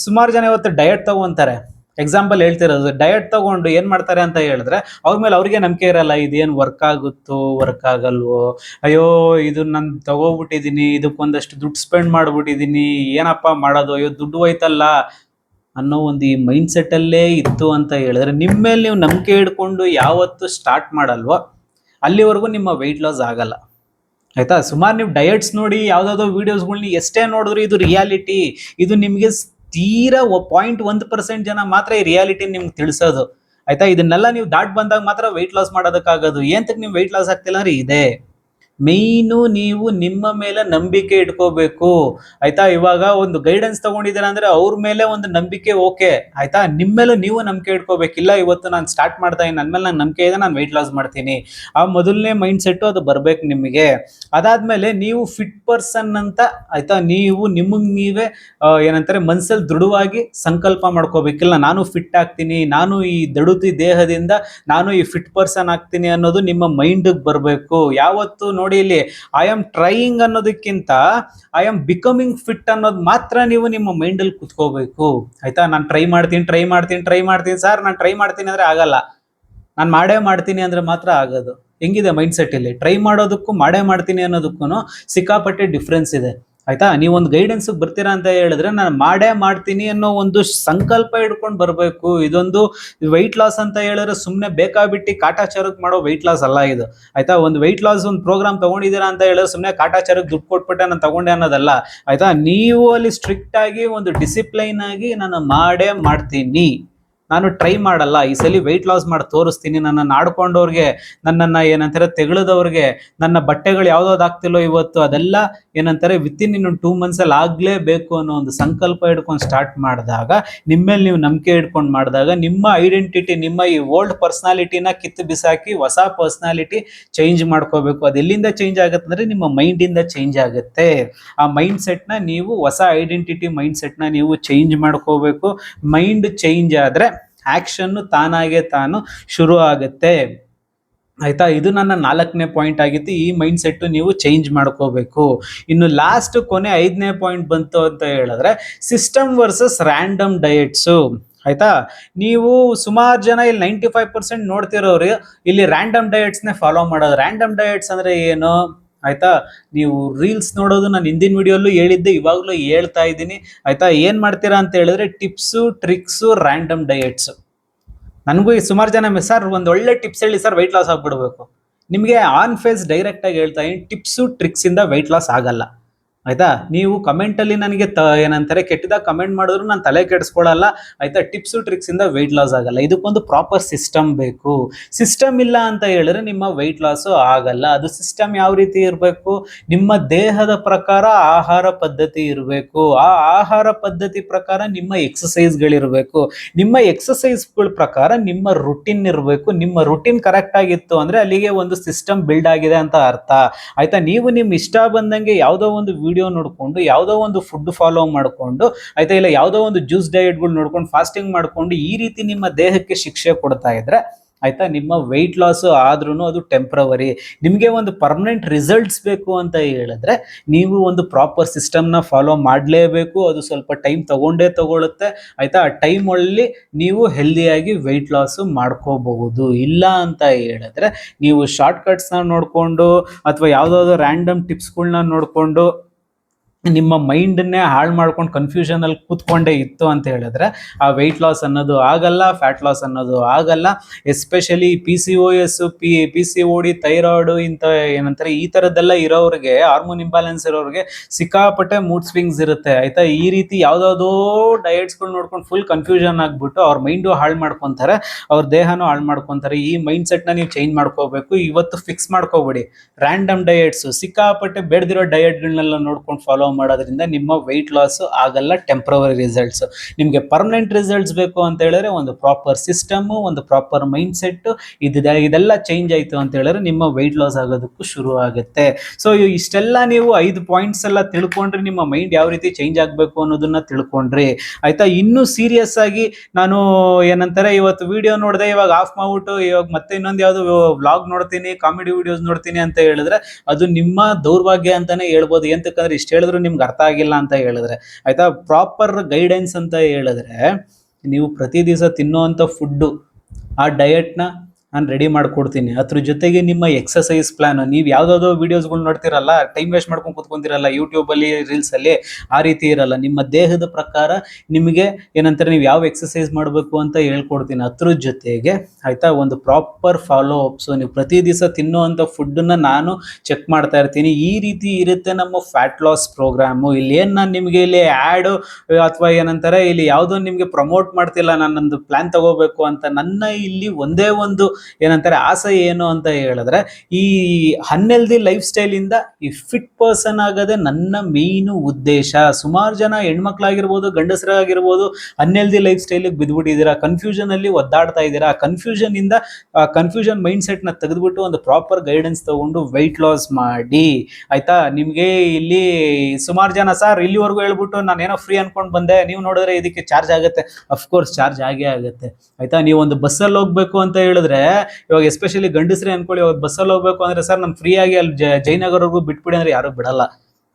ಸುಮಾರು ಜನ ಇವತ್ತು ಡಯಟ್ ತಗೊಂತಾರೆ. ಎಕ್ಸಾಂಪಲ್ ಹೇಳ್ತಿರೋದು, ಡಯಟ್ ತಗೊಂಡು ಏನ್ ಮಾಡ್ತಾರೆ ಅಂತ ಹೇಳಿದ್ರೆ, ಅವ್ರ ಮೇಲೆ ಅವ್ರಿಗೆ ನಂಬಿಕೆ ಇರಲ್ಲ. ಇದೇನು ವರ್ಕ್ ಆಗುತ್ತೋ ವರ್ಕ್ ಆಗಲ್ವೋ, ಅಯ್ಯೋ ಇದು ನಾನು ತಗೋಬಿಟ್ಟಿದೀನಿ, ಇದಕ್ಕೊಂದಷ್ಟು ದುಡ್ಡು ಸ್ಪೆಂಡ್ ಮಾಡ್ಬಿಟ್ಟಿದೀನಿ, ಏನಪ್ಪ ಮಾಡೋದು, ಅಯ್ಯೋ ದುಡ್ಡು ಹೋಯ್ತಲ್ಲ ಅನ್ನೋ ಒಂದು ಈ ಮೈಂಡ್ ಸೆಟ್ ಅಲ್ಲೇ ಇತ್ತು ಅಂತ ಹೇಳಿದ್ರೆ, ನಿಮ್ಮ ಮೇಲೆ ನೀವು ನಂಬಿಕೆ ಇಟ್ಕೊಂಡು ಯಾವತ್ತು ಸ್ಟಾರ್ಟ್ ಮಾಡಲ್ವೋ ಅಲ್ಲಿವರೆಗೂ ನಿಮ್ಮ ವೆಯ್ಟ್ ಲಾಸ್ ಆಗಲ್ಲ. ಆಯ್ತಾ, ಸುಮಾರು ನೀವು ಡಯಟ್ಸ್ ನೋಡಿ, ಯಾವ್ದಾವ್ದೋ ವಿಡಿಯೋಸ್ಗಳನ್ನ ಎಷ್ಟೇ ನೋಡಿದ್ರು ಇದು ರಿಯಾಲಿಟಿ. ಇದು ನಿಮಗೆ ತೀರಾ 0.1% ಜನ ಮಾತ್ರ ಈ ರಿಯಾಲಿಟಿ ನಿಮ್ಗೆ ತಿಳಿಸೋದು. ಆಯ್ತಾ, ಇದನ್ನೆಲ್ಲ ನೀವು ದಾಟ್ ಬಂದಾಗ ಮಾತ್ರ ವೆಯ್ಟ್ ಲಾಸ್ ಮಾಡೋದಕ್ಕಾಗೋದು. ಏಂತಕ್ಕೆ ನೀವು ವೆಯ್ಟ್ ಲಾಸ್ ಆಗ್ತಿಲ್ಲ ಅಂದ್ರೆ ಇದೆ ಮೇಯ್ನು, ನೀವು ನಿಮ್ಮ ಮೇಲೆ ನಂಬಿಕೆ ಇಟ್ಕೋಬೇಕು. ಆಯ್ತಾ, ಇವಾಗ ಒಂದು ಗೈಡೆನ್ಸ್ ತಗೊಂಡಿದ್ದೀರಾ ಅಂದ್ರೆ ಅವ್ರ ಮೇಲೆ ಒಂದು ನಂಬಿಕೆ ಓಕೆ. ಆಯ್ತಾ, ನಿಮ್ಮ ಮೇಲೆ ನೀವು ನಂಬಿಕೆ ಇಟ್ಕೋಬೇಕಿಲ್ಲ. ಇವತ್ತು ನಾನು ಸ್ಟಾರ್ಟ್ ಮಾಡ್ತಾ ಇದ್ದೀನಿ, ನನ್ನ ಮೇಲೆ ನಂಗೆ ನಂಬಿಕೆ ಇದೆ, ನಾನು ವೆಯ್ಟ್ ಲಾಸ್ ಮಾಡ್ತೀನಿ. ಆ ಮೊದಲನೇ ಮೈಂಡ್ ಸೆಟ್ಟು ಅದು ಬರ್ಬೇಕು ನಿಮಗೆ. ಅದಾದ್ಮೇಲೆ ನೀವು ಫಿಟ್ ಪರ್ಸನ್ ಅಂತ, ಆಯ್ತಾ, ನೀವು ನಿಮಗೆ ನೀವೇ ಏನಂತಾರೆ ಮನಸ್ಸಲ್ಲಿ ದೃಢವಾಗಿ ಸಂಕಲ್ಪ ಮಾಡ್ಕೋಬೇಕಿಲ್ಲ, ನಾನು ಫಿಟ್ ಆಗ್ತೀನಿ, ನಾನು ಈ ದಡುತಿ ದೇಹದಿಂದ ನಾನು ಈ ಫಿಟ್ ಪರ್ಸನ್ ಆಗ್ತೀನಿ ಅನ್ನೋದು ನಿಮ್ಮ ಮೈಂಡ್ಗೆ ಬರಬೇಕು. ಯಾವತ್ತು ನೋಡಿ, ಇಲ್ಲಿ ಐ ಆಮ್ ಟ್ರೈಯಿಂಗ್ ಅನ್ನೋದಕ್ಕಿಂತ ಐ ಆಮ್ ಬಿಕಮಿಂಗ್ ಫಿಟ್ ಅನ್ನೋದು ಮಾತ್ರ ನೀವು ನಿಮ್ಮ ಮೈಂಡಲ್ಲಿ ಕುತ್ಕೋಬೇಕು. ಆಯ್ತಾ, ನಾನು ಟ್ರೈ ಮಾಡ್ತೀನಿ ಸರ್, ನಾನು ಟ್ರೈ ಮಾಡ್ತೀನಿ ಅಂದ್ರೆ ಆಗಲ್ಲ, ನಾನು ಮಾಡೇ ಮಾಡ್ತೀನಿ ಅಂದ್ರೆ ಮಾತ್ರ ಆಗೋದು. ಹೆಂಗಿದೆ ಮೈಂಡ್ ಸೆಟ್ ಇಲ್ಲಿ? ಟ್ರೈ ಮಾಡೋದಕ್ಕೂ ಮಾಡೇ ಮಾಡ್ತೀನಿ ಅನ್ನೋದಕ್ಕೂ ಸಿಕ್ಕಾಪಟ್ಟೆ ಡಿಫ್ರೆನ್ಸ್ ಇದೆ. ಆಯ್ತಾ, ನೀವೊಂದು ಗೈಡೆನ್ಸ್ ಬರ್ತೀರಾ ಅಂತ ಹೇಳಿದ್ರೆ, ನಾನು ಮಾಡೇ ಮಾಡ್ತೀನಿ ಅನ್ನೋ ಒಂದು ಸಂಕಲ್ಪ ಹಿಡ್ಕೊಂಡು ಬರಬೇಕು. ಇದೊಂದು ವೆಯ್ಟ್ ಲಾಸ್ ಅಂತ ಹೇಳಿದ್ರೆ ಸುಮ್ಮನೆ ಬೇಕಾಬಿಟ್ಟು ಕಾಟಾಚಾರಕ್ಕೆ ಮಾಡೋ ವೆಯ್ಟ್ ಲಾಸ್ ಅಲ್ಲ ಇದು. ಆಯ್ತಾ, ಒಂದು ವೆಯ್ಟ್ ಲಾಸ್ ಒಂದು ಪ್ರೋಗ್ರಾಮ್ ತಗೊಂಡಿದ್ದೀರಾ ಅಂತ ಹೇಳಿದ್ರೆ ಸುಮ್ಮನೆ ಕಾಟಾಚಾರಕ್ಕೆ ದುಡ್ಡು ಕೊಟ್ಬಿಟ್ಟೆ ನಾನು ತಗೊಂಡೆ ಅನ್ನೋದಲ್ಲ. ಆಯ್ತಾ, ನೀವು ಅಲ್ಲಿ ಸ್ಟ್ರಿಕ್ಟ್ ಆಗಿ ಒಂದು ಡಿಸಿಪ್ಲೈನ್ ಆಗಿ ನಾನು ಮಾಡೇ ಮಾಡ್ತೀನಿ ನಾನು ಟ್ರೈ ಮಾಡಲ್ಲ, ಈ ಸಲ ವೆಯ್ಟ್ ಲಾಸ್ ಮಾಡಿ ತೋರಿಸ್ತೀನಿ, ನನ್ನನ್ನು ಆಡ್ಕೊಂಡವ್ರಿಗೆ, ನನ್ನನ್ನು ಏನಂತಾರೆ ತೆಗಳಿದವ್ರಿಗೆ, ನನ್ನ ಬಟ್ಟೆಗಳು ಯಾವ್ದಾವ್ದು ಆಗ್ತಿಲ್ಲೋ ಇವತ್ತು ಅದೆಲ್ಲ ಏನಂತಾರೆ ವಿತಿನ್ ಇನ್ನು 2 months ಅಲ್ಲಿ ಆಗ್ಲೇಬೇಕು ಅನ್ನೋ ಒಂದು ಸಂಕಲ್ಪ ಹಿಡ್ಕೊಂಡು ಸ್ಟಾರ್ಟ್ ಮಾಡಿದಾಗ, ನಿಮ್ಮೇಲೆ ನೀವು ನಂಬಿಕೆ ಇಟ್ಕೊಂಡು ಮಾಡಿದಾಗ, ನಿಮ್ಮ ಐಡೆಂಟಿಟಿ, ನಿಮ್ಮ ಈ ಓಲ್ಡ್ ಪರ್ಸನಾಲಿಟಿನ ಕಿತ್ತು ಬಿಸಾಕಿ ಹೊಸ ಪರ್ಸನಾಲಿಟಿ ಚೇಂಜ್ ಮಾಡ್ಕೋಬೇಕು. ಅದು ಎಲ್ಲಿಂದ ಚೇಂಜ್ ಆಗುತ್ತೆ ಅಂದ್ರೆ ನಿಮ್ಮ ಮೈಂಡಿಂದ ಚೇಂಜ್ ಆಗುತ್ತೆ. ಆ ಮೈಂಡ್ ಸೆಟ್ನ ನೀವು ಹೊಸ ಐಡೆಂಟಿಟಿ ಮೈಂಡ್ ಸೆಟ್ನ ನೀವು ಚೇಂಜ್ ಮಾಡ್ಕೋಬೇಕು. ಮೈಂಡ್ ಚೇಂಜ್ ಆದ್ರೆ ಆಕ್ಷನ್ ತಾನಾಗೆ ತಾನು ಶುರು ಆಗುತ್ತೆ. ಆಯ್ತಾ, ಇದು ನನ್ನ 4ನೇ ಪಾಯಿಂಟ್ ಆಗಿತ್ತು. ಈ ಮೈಂಡ್ ಸೆಟ್ ನೀವು ಚೇಂಜ್ ಮಾಡ್ಕೋಬೇಕು. ಇನ್ನು ಲಾಸ್ಟ್ ಕೊನೆ 5ನೇ ಪಾಯಿಂಟ್ ಬಂತು ಅಂತ ಹೇಳಿದ್ರೆ ಸಿಸ್ಟಮ್ ವರ್ಸಸ್ ರ್ಯಾಂಡಮ್ ಡಯಟ್ಸು. ಆಯ್ತಾ, ನೀವು ಸುಮಾರು ಜನ ಇಲ್ಲಿ 95% ನೋಡ್ತಿರೋರು ಇಲ್ಲಿ ರ್ಯಾಂಡಮ್ ಡಯಟ್ಸ್ನೇ ಫಾಲೋ ಮಾಡೋದು. ರ್ಯಾಂಡಮ್ ಡಯಟ್ಸ್ ಅಂದ್ರೆ ಏನು? ಆಯ್ತಾ, ನೀವು ರೀಲ್ಸ್ ನೋಡೋದು ನಾನು ಹಿಂದಿನ ವಿಡಿಯೋಲ್ಲೂ ಹೇಳಿದ್ದೆ, ಇವಾಗಲೂ ಹೇಳ್ತಾ ಇದ್ದೀನಿ. ಆಯ್ತಾ, ಏನ್ ಮಾಡ್ತೀರಾ ಅಂತ ಹೇಳಿದ್ರೆ ಟಿಪ್ಸು ಟ್ರಿಕ್ಸು ರ್ಯಾಂಡಮ್ ಡಯಟ್ಸ್. ನನಗೂ ಈ ಸುಮಾರು ಜನ ಸರ್ ಒಂದು ಒಳ್ಳೆ ಟಿಪ್ಸ್ ಹೇಳಿ ಸರ್ ವೆಯ್ಟ್ ಲಾಸ್ ಆಗ್ಬಿಡ್ಬೇಕು. ನಿಮಗೆ ಆನ್ ಫೇಸ್ ಡೈರೆಕ್ಟ್ ಆಗಿ ಹೇಳ್ತಾ ಇದ್ದೀನಿ, ಟಿಪ್ಸು ಟ್ರಿಕ್ಸ್ ಇಂದ ವೆಯ್ಟ್ ಲಾಸ್ ಆಗಲ್ಲ. ಆಯ್ತಾ, ನೀವು ಕಮೆಂಟಲ್ಲಿ ನನಗೆ ಏನಂತಾರೆ ಕೆಟ್ಟದಾಗ ಕಮೆಂಟ್ ಮಾಡಿದ್ರು ನಾನು ತಲೆ ಕೆಡಿಸ್ಕೊಳ್ಳಲ್ಲ. ಆಯ್ತಾ, ಟಿಪ್ಸು ಟ್ರಿಕ್ಸ್ ಇಂದ ವೆಯ್ಟ್ ಲಾಸ್ ಆಗಲ್ಲ. ಇದಕ್ಕೊಂದು ಪ್ರಾಪರ್ ಸಿಸ್ಟಮ್ ಬೇಕು. ಸಿಸ್ಟಮ್ ಇಲ್ಲ ಅಂತ ಹೇಳಿದ್ರೆ ನಿಮ್ಮ ವೆಯ್ಟ್ ಲಾಸು ಆಗಲ್ಲ. ಅದು ಸಿಸ್ಟಮ್ ಯಾವ ರೀತಿ ಇರಬೇಕು? ನಿಮ್ಮ ದೇಹದ ಪ್ರಕಾರ ಆಹಾರ ಪದ್ಧತಿ ಇರಬೇಕು. ಆ ಆಹಾರ ಪದ್ಧತಿ ಪ್ರಕಾರ ನಿಮ್ಮ ಎಕ್ಸಸೈಸ್ಗಳಿರಬೇಕು. ನಿಮ್ಮ ಎಕ್ಸಸೈಸ್ಗಳ ಪ್ರಕಾರ ನಿಮ್ಮ ರುಟೀನ್ ಇರಬೇಕು. ನಿಮ್ಮ ರುಟೀನ್ ಕರೆಕ್ಟ್ ಆಗಿತ್ತು ಅಂದ್ರೆ ಅಲ್ಲಿಗೆ ಒಂದು ಸಿಸ್ಟಮ್ ಬಿಲ್ಡ್ ಆಗಿದೆ ಅಂತ ಅರ್ಥ. ಆಯ್ತಾ, ನೀವು ನಿಮ್ಮ ಇಷ್ಟ ಬಂದಂಗೆ ಯಾವುದೋ ಒಂದು ವಿಡಿಯೋ ನೋಡ್ಕೊಂಡು, ಯಾವುದೋ ಒಂದು ಫುಡ್ ಫಾಲೋ ಮಾಡ್ಕೊಂಡು, ಆಯ್ತಾ, ಇಲ್ಲ ಯಾವುದೋ ಒಂದು ಜ್ಯೂಸ್ ಡಯಟ್ಗಳು ನೋಡ್ಕೊಂಡು ಫಾಸ್ಟಿಂಗ್ ಮಾಡ್ಕೊಂಡು ಈ ರೀತಿ ನಿಮ್ಮ ದೇಹಕ್ಕೆ ಶಿಕ್ಷೆ ಕೊಡ್ತಾ ಇದ್ರೆ, ಆಯ್ತಾ, ನಿಮ್ಮ ವೆಯ್ಟ್ ಲಾಸ್ ಆದ್ರೂ ಅದು ಟೆಂಪ್ರವರಿ. ನಿಮಗೆ ಒಂದು ಪರ್ಮನೆಂಟ್ ರಿಸಲ್ಟ್ಸ್ ಬೇಕು ಅಂತ ಹೇಳಿದ್ರೆ ನೀವು ಒಂದು ಪ್ರಾಪರ್ ಸಿಸ್ಟಮ್ನ ಫಾಲೋ ಮಾಡಲೇಬೇಕು. ಅದು ಸ್ವಲ್ಪ ಟೈಮ್ ತಗೊಳ್ಳುತ್ತೆ. ಆಯ್ತಾ, ಆ ಟೈಮ್ ಅಲ್ಲಿ ನೀವು ಹೆಲ್ದಿಯಾಗಿ ವೆಯ್ಟ್ ಲಾಸ್ ಮಾಡ್ಕೋಬಹುದು. ಇಲ್ಲ ಅಂತ ಹೇಳಿದ್ರೆ ನೀವು ಶಾರ್ಟ್ ಕಟ್ಸ್ನ ನೋಡ್ಕೊಂಡು ಅಥವಾ ಯಾವುದಾದ್ರು ರ್ಯಾಂಡಮ್ ಟಿಪ್ಸ್ಗಳನ್ನ ನೋಡ್ಕೊಂಡು ನಿಮ್ಮ ಮೈಂಡನ್ನೇ ಹಾಳು ಮಾಡ್ಕೊಂಡು ಕನ್ಫ್ಯೂಷನ್ ಅಲ್ಲಿ ಕೂತ್ಕೊಂಡೇ ಇತ್ತು ಅಂತ ಹೇಳಿದ್ರೆ ಆ ವೆಯ್ಟ್ ಲಾಸ್ ಅನ್ನೋದು ಆಗಲ್ಲ, ಫ್ಯಾಟ್ ಲಾಸ್ ಅನ್ನೋದು ಆಗಲ್ಲ. ಎಸ್ಪೆಷಲಿ PCOS, PCOD, ಥೈರಾಯ್ಡ್ ಇಂಥ ಏನಂತಾರೆ ಈ ಥರದ್ದೆಲ್ಲ ಇರೋರಿಗೆ, ಹಾರ್ಮೋನ್ ಇಂಬ್ಯಾಲೆನ್ಸ್ ಇರೋರಿಗೆ ಸಿಕ್ಕಾಪಟ್ಟೆ ಮೂಡ್ ಸ್ವಿಂಗ್ಸ್ ಇರುತ್ತೆ. ಆಯ್ತಾ, ಈ ರೀತಿ ಯಾವುದಾವುದೋ ಡಯಟ್ಸ್ಗಳು ನೋಡ್ಕೊಂಡು ಫುಲ್ ಕನ್ಫ್ಯೂಷನ್ ಆಗ್ಬಿಟ್ಟು ಅವ್ರ ಮೈಂಡು ಹಾಳು ಮಾಡ್ಕೊತಾರೆ, ಅವ್ರ ದೇಹನೂ ಹಾಳು ಮಾಡ್ಕೊತಾರೆ. ಈ ಮೈಂಡ್ ಸೆಟ್ನ ನೀವು ಚೇಂಜ್ ಮಾಡ್ಕೋಬೇಕು. ಇವತ್ತು ಫಿಕ್ಸ್ ಮಾಡ್ಕೋಬೇಡಿ ರ್ಯಾಂಡಮ್ ಡಯಟ್ಸ್. ಸಿಕ್ಕಾಪಟ್ಟೆ ಬೇಡದಿರೋ ಡಯಟ್ಗಳನ್ನೆಲ್ಲ ನೋಡ್ಕೊಂಡು ಫಾಲೋ ಮಾಡೋದ್ರಿಂದ ನಿಮ್ಮ ವೆಯ್ಟ್ ಲಾಸ್ ಆಗಲ್ಲ, ಟೆಂಪ್ರವರಿ ರಿಸಲ್ಟ್ಸ್. ನಿಮಗೆ ಪರ್ಮನೆಂಟ್ ರಿಸಲ್ಟ್ಸ್ ಬೇಕು ಅಂತ ಹೇಳಿದ್ರೆ ಒಂದು ಪ್ರಾಪರ್ ಸಿಸ್ಟಮ್, ಒಂದು ಪ್ರಾಪರ್ ಮೈಂಡ್ ಸೆಟ್ ಇದೆಲ್ಲ ಚೇಂಜ್ ಆಯಿತು ಅಂತ ಹೇಳಿದ್ರೆ ನಿಮ್ಮ ವೆಯ್ಟ್ ಲಾಸ್ ಆಗೋದಕ್ಕೂ ಶುರು ಆಗುತ್ತೆ. ಸೊ ಇಷ್ಟೆಲ್ಲ ನೀವು 5 ಪಾಯಿಂಟ್ಸ್ ಎಲ್ಲ ತಿಳ್ಕೊಂಡ್ರೆ ನಿಮ್ಮ ಮೈಂಡ್ ಯಾವ ರೀತಿ ಚೇಂಜ್ ಆಗಬೇಕು ಅನ್ನೋದನ್ನ ತಿಳ್ಕೊಂಡ್ರಿ. ಆಯ್ತಾ, ಇನ್ನೂ ಸೀರಿಯಸ್ ಆಗಿ ನಾನು ಏನಂತಾರೆ ಇವತ್ತು ವಿಡಿಯೋ ನೋಡಿದೆ, ಇವಾಗ ಆಫ್ ಮಾಡ್ಬಿಟ್ಟು ಇವಾಗ ಮತ್ತೆ ಇನ್ನೊಂದು ಯಾವುದು ವ್ಲಾಗ್ ನೋಡ್ತೀನಿ, ಕಾಮಿಡಿ ವಿಡಿಯೋಸ್ ನೋಡ್ತೀನಿ ಅಂತ ಹೇಳಿದ್ರೆ ಅದು ನಿಮ್ಮ ದೌರ್ಭಾಗ್ಯ ಅಂತಾನೆ ಹೇಳ್ಬೋದು. ಎಂತಕ್ಕಂದ್ರೆ ಇಷ್ಟು ಹೇಳಿದ್ರು ನಿಮ್ಗೆ ಅರ್ಥ ಆಗಿಲ್ಲ ಅಂತ ಹೇಳಿದ್ರೆ, ಆಯ್ತಾ, ಪ್ರಾಪರ್ ಗೈಡೆನ್ಸ್ ಅಂತ ಹೇಳಿದ್ರೆ ನೀವು ಪ್ರತಿ ದಿವಸ ತಿನ್ನುವಂಥ ಫುಡ್ಡು, ಆ ಡಯಟ್ನ ನಾನು ರೆಡಿ ಮಾಡ್ಕೊಡ್ತೀನಿ. ಅದ್ರ ಜೊತೆಗೆ ನಿಮ್ಮ ಎಕ್ಸಸೈಸ್ ಪ್ಲಾನ್, ನೀವು ಯಾವುದಾದ್ರು ವೀಡಿಯೋಸ್ಗಳು ನೋಡ್ತಿರಲ್ಲ, ಟೈಮ್ ವೇಸ್ಟ್ ಮಾಡ್ಕೊಂಡು ಕೂತ್ಕೊಂತಿರಲ್ಲ ಯೂಟ್ಯೂಬಲ್ಲಿ, ರೀಲ್ಸಲ್ಲಿ, ಆ ರೀತಿ ಇರಲ್ಲ. ನಿಮ್ಮ ದೇಹದ ಪ್ರಕಾರ ನಿಮಗೆ ಏನಂತಾರೆ ನೀವು ಯಾವ ಎಕ್ಸಸೈಸ್ ಮಾಡಬೇಕು ಅಂತ ಹೇಳ್ಕೊಡ್ತೀನಿ. ಅದ್ರ ಜೊತೆಗೆ ಆಯ್ತಾ ಒಂದು ಪ್ರಾಪರ್ ಫಾಲೋ ಅಪ್ಸು, ನೀವು ಪ್ರತಿ ದಿವಸ ತಿನ್ನುವಂಥ ಫುಡ್ಡನ್ನ ನಾನು ಚೆಕ್ ಮಾಡ್ತಾ ಇರ್ತೀನಿ. ಈ ರೀತಿ ಇರುತ್ತೆ ನಮ್ಮ ಫ್ಯಾಟ್ ಲಾಸ್ ಪ್ರೋಗ್ರಾಮು. ಇಲ್ಲಿ ಏನು ನಾನು ನಿಮಗೆ ಇಲ್ಲಿ ಆ್ಯಡು ಅಥವಾ ಏನಂತಾರೆ ಇಲ್ಲಿ ಯಾವುದೋ ನಿಮಗೆ ಪ್ರಮೋಟ್ ಮಾಡ್ತಿಲ್ಲ, ನಾನೊಂದು ಪ್ಲಾನ್ ತಗೋಬೇಕು ಅಂತ. ನನ್ನ ಇಲ್ಲಿ ಒಂದೇ ಒಂದು ಏನಂತಾರೆ ಆಸೆ ಏನು ಅಂತ ಹೇಳಿದ್ರೆ ಈ ಅನ್ಹೆಲ್ದಿ ಲೈಫ್ ಸ್ಟೈಲ್ ಇಂದ ಈ ಫಿಟ್ ಪರ್ಸನ್ ಆಗೋದೇ ನನ್ನ ಮೇಯ್ನು ಉದ್ದೇಶ. ಸುಮಾರು ಜನ ಹೆಣ್ಮಕ್ಳಾಗಿರ್ಬೋದು, ಗಂಡಸರಾಗಿರ್ಬೋದು, ಅನ್ಹೆಲ್ದಿ ಲೈಫ್ ಸ್ಟೈಲಿಗೆ ಬಿದ್ದುಬಿಟ್ಟಿದ್ದೀರಾ, ಕನ್ಫ್ಯೂಷನ್ ಅಲ್ಲಿ ಒದ್ದಾಡ್ತಾ ಇದ್ದೀರಾ. ಆ ಕನ್ಫ್ಯೂಷನ್ ಇಂದ ಕನ್ಫ್ಯೂಷನ್ ಮೈಂಡ್ ಸೆಟ್ ನ ತೆಗೆದುಬಿಟ್ಟು ಒಂದು ಪ್ರಾಪರ್ ಗೈಡೆನ್ಸ್ ತಗೊಂಡು ವೆಯ್ಟ್ ಲಾಸ್ ಮಾಡಿ. ಆಯ್ತಾ, ನಿಮ್ಗೆ ಇಲ್ಲಿ ಸುಮಾರು ಜನ ಸರ್ ಇಲ್ಲಿವರೆಗೂ ಹೇಳ್ಬಿಟ್ಟು ನಾನೇನೋ ಫ್ರೀ ಅನ್ಕೊಂಡು ಬಂದೆ, ನೀವು ನೋಡಿದ್ರೆ ಇದಕ್ಕೆ ಚಾರ್ಜ್ ಆಗುತ್ತೆ. ಅಫ್ಕೋರ್ಸ್ ಚಾರ್ಜ್ ಆಗೇ ಆಗುತ್ತೆ. ಆಯ್ತಾ, ನೀವು ಒಂದು ಬಸ್ಸಲ್ಲಿ ಹೋಗ್ಬೇಕು ಅಂತ ಹೇಳಿದ್ರೆ, ಇವಾಗ ಎಸ್ಪೆಷಲಿ ಗಂಡಸ್ರಿ ಅನ್ಕೊಳ್ಳಿ, ಅವ್ರು ಬಸ್ಸಲ್ಲಿ ಹೋಗ್ಬೇಕು ಅಂದ್ರೆ ಸರ್ ನಾನು ಫ್ರೀ ಆಗಿ ಅಲ್ಲಿ ಜಯನಗರವರೆಗೂ ಬಿಟ್ಬಿಡಿ ಅಂದ್ರೆ ಯಾರು ಬಿಡಲ್ಲ.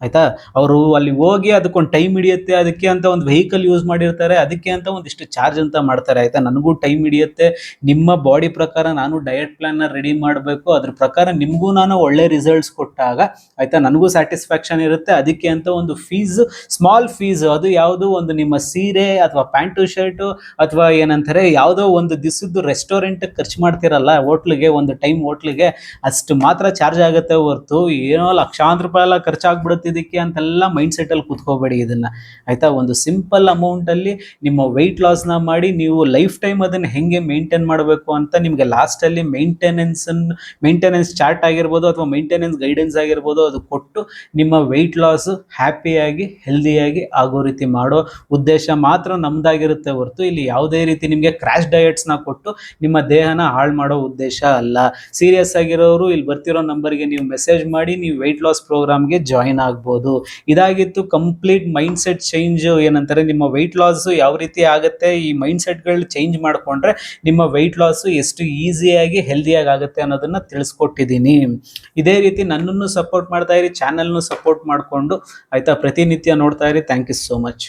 ಆಯ್ತಾ, ಅವರು ಅಲ್ಲಿ ಹೋಗಿ ಅದಕ್ಕೊಂದು ಟೈಮ್ ಹಿಡಿಯುತ್ತೆ, ಅದಕ್ಕೆ ಅಂತ ಒಂದು ವೆಹಿಕಲ್ ಯೂಸ್ ಮಾಡಿರ್ತಾರೆ, ಅದಕ್ಕೆ ಅಂತ ಒಂದಿಷ್ಟು ಚಾರ್ಜ್ ಅಂತ ಮಾಡ್ತಾರೆ. ಆಯ್ತಾ, ನನಗೂ ಟೈಮ್ ಹಿಡಿಯುತ್ತೆ. ನಿಮ್ಮ ಬಾಡಿ ಪ್ರಕಾರ ನಾನು ಡಯಟ್ ಪ್ಲಾನ್ನ ರೆಡಿ ಮಾಡಬೇಕು, ಅದ್ರ ಪ್ರಕಾರ ನಿಮಗೂ ನಾನು ಒಳ್ಳೆ ರಿಸಲ್ಟ್ಸ್ ಕೊಟ್ಟಾಗ ಆಯ್ತಾ ನನಗೂ ಸ್ಯಾಟಿಸ್ಫ್ಯಾಕ್ಷನ್ ಇರುತ್ತೆ. ಅದಕ್ಕೆ ಅಂತ ಒಂದು ಫೀಸ್, ಸ್ಮಾಲ್ ಫೀಸ್, ಅದು ಯಾವುದು ಒಂದು ನಿಮ್ಮ ಸೀರೆ ಅಥವಾ ಪ್ಯಾಂಟು ಶರ್ಟು ಅಥವಾ ಏನಂತಾರೆ ಯಾವುದೋ ಒಂದು ದಿವಸದ್ದು ರೆಸ್ಟೋರೆಂಟ್ ಖರ್ಚು ಮಾಡ್ತಿರಲ್ಲ ಹೋಟ್ಲಿಗೆ, ಒಂದು ಟೈಮ್ ಹೋಟ್ಲಿಗೆ, ಅಷ್ಟು ಮಾತ್ರ ಚಾರ್ಜ್ ಆಗುತ್ತೆ ಹೊರತು ಏನೋ ಲಕ್ಷಾಂತರ ರೂಪಾಯಿ ಎಲ್ಲ ಖರ್ಚಾಗ್ಬಿಡುತ್ತೆ ಇವತ್ತಿದಕ್ಕೆ ಅಂತೆಲ್ಲ ಮೈಂಡ್ ಸೆಟ್ಟಲ್ಲಿ ಕೂತ್ಕೋಬೇಡಿ ಇದನ್ನ, ಆಯ್ತಾ? ಒಂದು ಸಿಂಪಲ್ ಅಮೌಂಟಲ್ಲಿ ನಿಮ್ಮ ವೆಯ್ಟ್ ಲಾಸ್ನ ಮಾಡಿ ನೀವು ಲೈಫ್ ಟೈಮ್ ಅದನ್ನು ಹೆಂಗೆ ಮೇಂಟೈನ್ ಮಾಡಬೇಕು ಅಂತ ನಿಮಗೆ ಲಾಸ್ಟಲ್ಲಿ ಮೇಂಟೆನೆನ್ಸ್ ಚಾರ್ಟ್ ಆಗಿರ್ಬೋದು ಅಥವಾ ಮೇಂಟೆನೆನ್ಸ್ ಗೈಡೆನ್ಸ್ ಆಗಿರ್ಬೋದು ಅದು ಕೊಟ್ಟು ನಿಮ್ಮ ವೆಯ್ಟ್ ಲಾಸ್ ಹ್ಯಾಪಿಯಾಗಿ ಹೆಲ್ದಿಯಾಗಿ ಆಗೋ ರೀತಿ ಮಾಡೋ ಉದ್ದೇಶ ಮಾತ್ರ ನಮ್ದಾಗಿರುತ್ತೆ ಹೊರತು ಇಲ್ಲಿ ಯಾವುದೇ ರೀತಿ ನಿಮಗೆ ಕ್ರ್ಯಾಶ್ ಡಯಟ್ಸ್ನ ಕೊಟ್ಟು ನಿಮ್ಮ ದೇಹನ ಹಾಳು ಮಾಡೋ ಉದ್ದೇಶ ಅಲ್ಲ. ಸೀರಿಯಸ್ ಆಗಿರೋರು ಇಲ್ಲಿ ಬರ್ತಿರೋ ನಂಬರ್ಗೆ ನೀವು ಮೆಸೇಜ್ ಮಾಡಿ ನೀವು ವೆಯ್ಟ್ ಲಾಸ್ ಪ್ರೋಗ್ರಾಮ್ಗೆ ಜಾಯಿನ್ ಆಗ್ಬೋದು. ಇದಾಗಿತ್ತು ಕಂಪ್ಲೀಟ್ ಮೈಂಡ್ ಸೆಟ್ ಚೇಂಜ್, ಏನಂತಾರೆ ನಿಮ್ಮ ವೆಯ್ಟ್ ಲಾಸ್ ಯಾವ ರೀತಿ ಆಗುತ್ತೆ, ಈ ಮೈಂಡ್ ಸೆಟ್ಗಳು ಚೇಂಜ್ ಮಾಡಿಕೊಂಡ್ರೆ ನಿಮ್ಮ ವೆಯ್ಟ್ ಲಾಸ್ ಎಷ್ಟು ಈಸಿಯಾಗಿ ಹೆಲ್ದಿಯಾಗಿ ಆಗುತ್ತೆ ಅನ್ನೋದನ್ನ ತಿಳಿಸ್ಕೊಟ್ಟಿದ್ದೀನಿ. ಇದೇ ರೀತಿ ನನ್ನನ್ನು ಸಪೋರ್ಟ್ ಮಾಡ್ತಾ ಇರಿ, ಚಾನಲ್ನು ಸಪೋರ್ಟ್ ಮಾಡಿಕೊಂಡು ಆಯ್ತಾ, ಪ್ರತಿನಿತ್ಯ ನೋಡ್ತಾ ಇರಿ. Thank you so much.